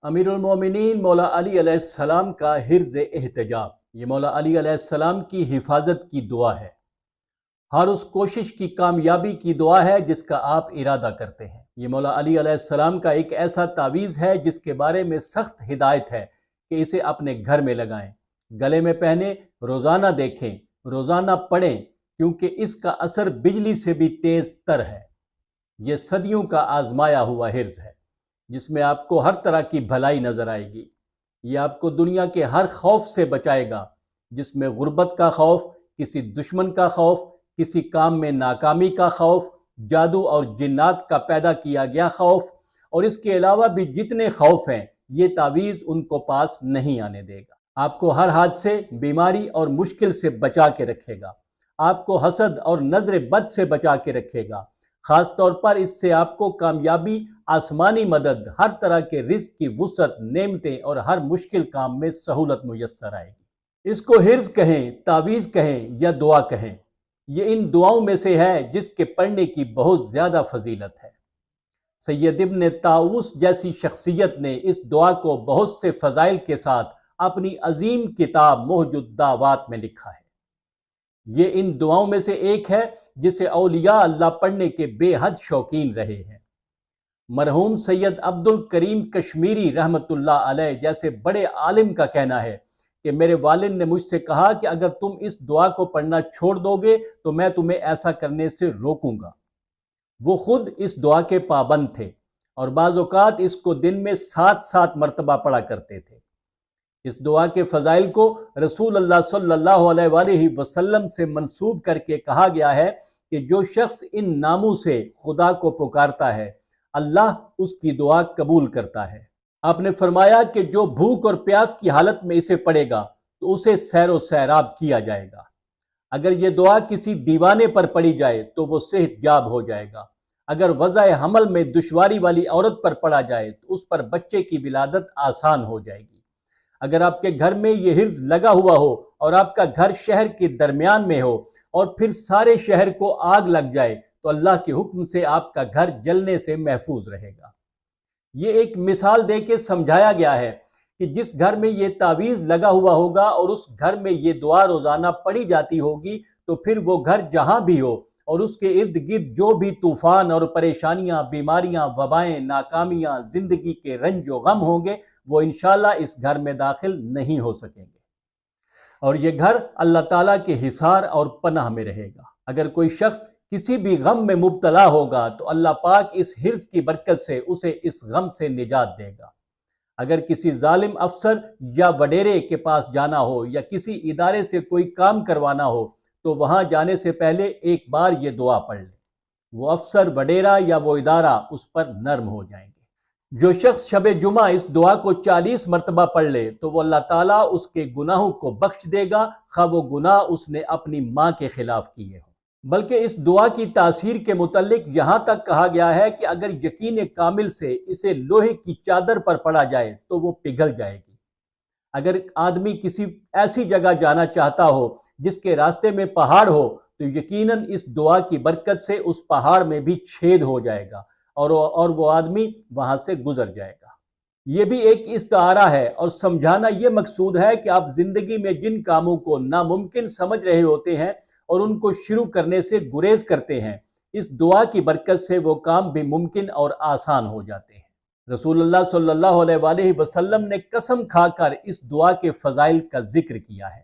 امیر المومنین مولا علی علیہ السلام کا حرز احتجاب، یہ مولا علی علیہ السلام کی حفاظت کی دعا ہے، ہر اس کوشش کی کامیابی کی دعا ہے جس کا آپ ارادہ کرتے ہیں۔ یہ مولا علی علیہ السلام کا ایک ایسا تعویذ ہے جس کے بارے میں سخت ہدایت ہے کہ اسے اپنے گھر میں لگائیں، گلے میں پہنیں، روزانہ دیکھیں، روزانہ پڑھیں، کیونکہ اس کا اثر بجلی سے بھی تیز تر ہے۔ یہ صدیوں کا آزمایا ہوا حرز ہے جس میں آپ کو ہر طرح کی بھلائی نظر آئے گی۔ یہ آپ کو دنیا کے ہر خوف سے بچائے گا، جس میں غربت کا خوف، کسی دشمن کا خوف، کسی کام میں ناکامی کا خوف، جادو اور جنات کا پیدا کیا گیا خوف، اور اس کے علاوہ بھی جتنے خوف ہیں یہ تعویذ ان کو پاس نہیں آنے دے گا۔ آپ کو ہر حادثے، بیماری اور مشکل سے بچا کے رکھے گا، آپ کو حسد اور نظر بد سے بچا کے رکھے گا۔ خاص طور پر اس سے آپ کو کامیابی، آسمانی مدد، ہر طرح کے رزق کی وسعت، نعمتیں اور ہر مشکل کام میں سہولت میسر آئے گی۔ اس کو حرز کہیں، تعویذ کہیں یا دعا کہیں، یہ ان دعاؤں میں سے ہے جس کے پڑھنے کی بہت زیادہ فضیلت ہے۔ سید ابن طاووس جیسی شخصیت نے اس دعا کو بہت سے فضائل کے ساتھ اپنی عظیم کتاب محج الدعوات میں لکھا ہے۔ یہ ان دعاؤں میں سے ایک ہے جسے اولیاء اللہ پڑھنے کے بے حد شوقین رہے ہیں۔ مرحوم سید عبد الکریم کشمیری رحمۃ اللہ علیہ جیسے بڑے عالم کا کہنا ہے کہ میرے والد نے مجھ سے کہا کہ اگر تم اس دعا کو پڑھنا چھوڑ دو گے تو میں تمہیں ایسا کرنے سے روکوں گا۔ وہ خود اس دعا کے پابند تھے اور بعض اوقات اس کو دن میں 7 مرتبہ پڑھا کرتے تھے۔ اس دعا کے فضائل کو رسول اللہ صلی اللہ علیہ وآلہ وسلم سے منسوب کر کے کہا گیا ہے کہ جو شخص ان ناموں سے خدا کو پکارتا ہے، اللہ اس کی دعا قبول کرتا ہے۔ آپ نے فرمایا کہ جو بھوک اور پیاس کی حالت میں اسے پڑھے گا تو اسے سیر و سیراب کیا جائے گا۔ اگر یہ دعا کسی دیوانے پر پڑھی جائے تو وہ صحت یاب ہو جائے گا۔ اگر وضع حمل میں دشواری والی عورت پر پڑھا جائے تو اس پر بچے کی ولادت آسان ہو جائے گی۔ اگر آپ کے گھر میں یہ حرز لگا ہوا ہو اور آپ کا گھر شہر کے درمیان میں ہو اور پھر سارے شہر کو آگ لگ جائے تو اللہ کے حکم سے آپ کا گھر جلنے سے محفوظ رہے گا۔ یہ ایک مثال دے کے سمجھایا گیا ہے کہ جس گھر میں یہ تعویذ لگا ہوا ہوگا اور اس گھر میں یہ دعا روزانہ پڑھی جاتی ہوگی تو پھر وہ گھر جہاں بھی ہو اور اس کے ارد گرد جو بھی طوفان اور پریشانیاں، بیماریاں، وبائیں، ناکامیاں، زندگی کے رنج و غم ہوں گے، وہ انشاءاللہ اس گھر میں داخل نہیں ہو سکیں گے، اور یہ گھر اللہ تعالیٰ کے حصار اور پناہ میں رہے گا۔ اگر کوئی شخص کسی بھی غم میں مبتلا ہوگا تو اللہ پاک اس حرز کی برکت سے اسے اس غم سے نجات دے گا۔ اگر کسی ظالم افسر یا وڈیرے کے پاس جانا ہو یا کسی ادارے سے کوئی کام کروانا ہو تو وہاں جانے سے پہلے ایک بار یہ دعا پڑھ لے، وہ افسر، وڈیرا یا وہ ادارہ اس پر نرم ہو جائیں گے۔ جو شخص شب جمعہ اس دعا کو 40 مرتبہ پڑھ لے تو وہ اللہ تعالیٰ اس کے گناہوں کو بخش دے گا، خواہ وہ گناہ اس نے اپنی ماں کے خلاف کیے ہوں۔ بلکہ اس دعا کی تاثیر کے متعلق یہاں تک کہا گیا ہے کہ اگر یقین کامل سے اسے لوہے کی چادر پر پڑا جائے تو وہ پگھل جائے گی۔ اگر آدمی کسی ایسی جگہ جانا چاہتا ہو جس کے راستے میں پہاڑ ہو تو یقیناً اس دعا کی برکت سے اس پہاڑ میں بھی چھید ہو جائے گا اور وہ آدمی وہاں سے گزر جائے گا۔ یہ بھی ایک استعارہ ہے اور سمجھانا یہ مقصود ہے کہ آپ زندگی میں جن کاموں کو ناممکن سمجھ رہے ہوتے ہیں اور ان کو شروع کرنے سے گریز کرتے ہیں، اس دعا کی برکت سے وہ کام بھی ممکن اور آسان ہو جاتے ہیں۔ رسول اللہ صلی اللہ علیہ وآلہ وسلم نے قسم کھا کر اس دعا کے فضائل کا ذکر کیا ہے،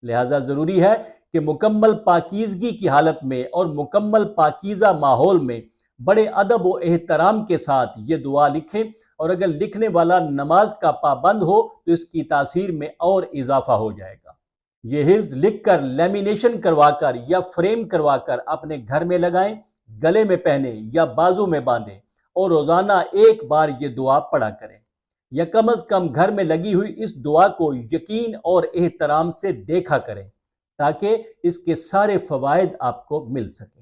لہذا ضروری ہے کہ مکمل پاکیزگی کی حالت میں اور مکمل پاکیزہ ماحول میں بڑے ادب و احترام کے ساتھ یہ دعا لکھیں، اور اگر لکھنے والا نماز کا پابند ہو تو اس کی تاثیر میں اور اضافہ ہو جائے گا۔ یہ حرز لکھ کر لیمینیشن کروا کر یا فریم کروا کر اپنے گھر میں لگائیں، گلے میں پہنیں یا بازو میں باندھیں اور روزانہ ایک بار یہ دعا پڑھا کریں، یا کم از کم گھر میں لگی ہوئی اس دعا کو یقین اور احترام سے دیکھا کریں تاکہ اس کے سارے فوائد آپ کو مل سکیں۔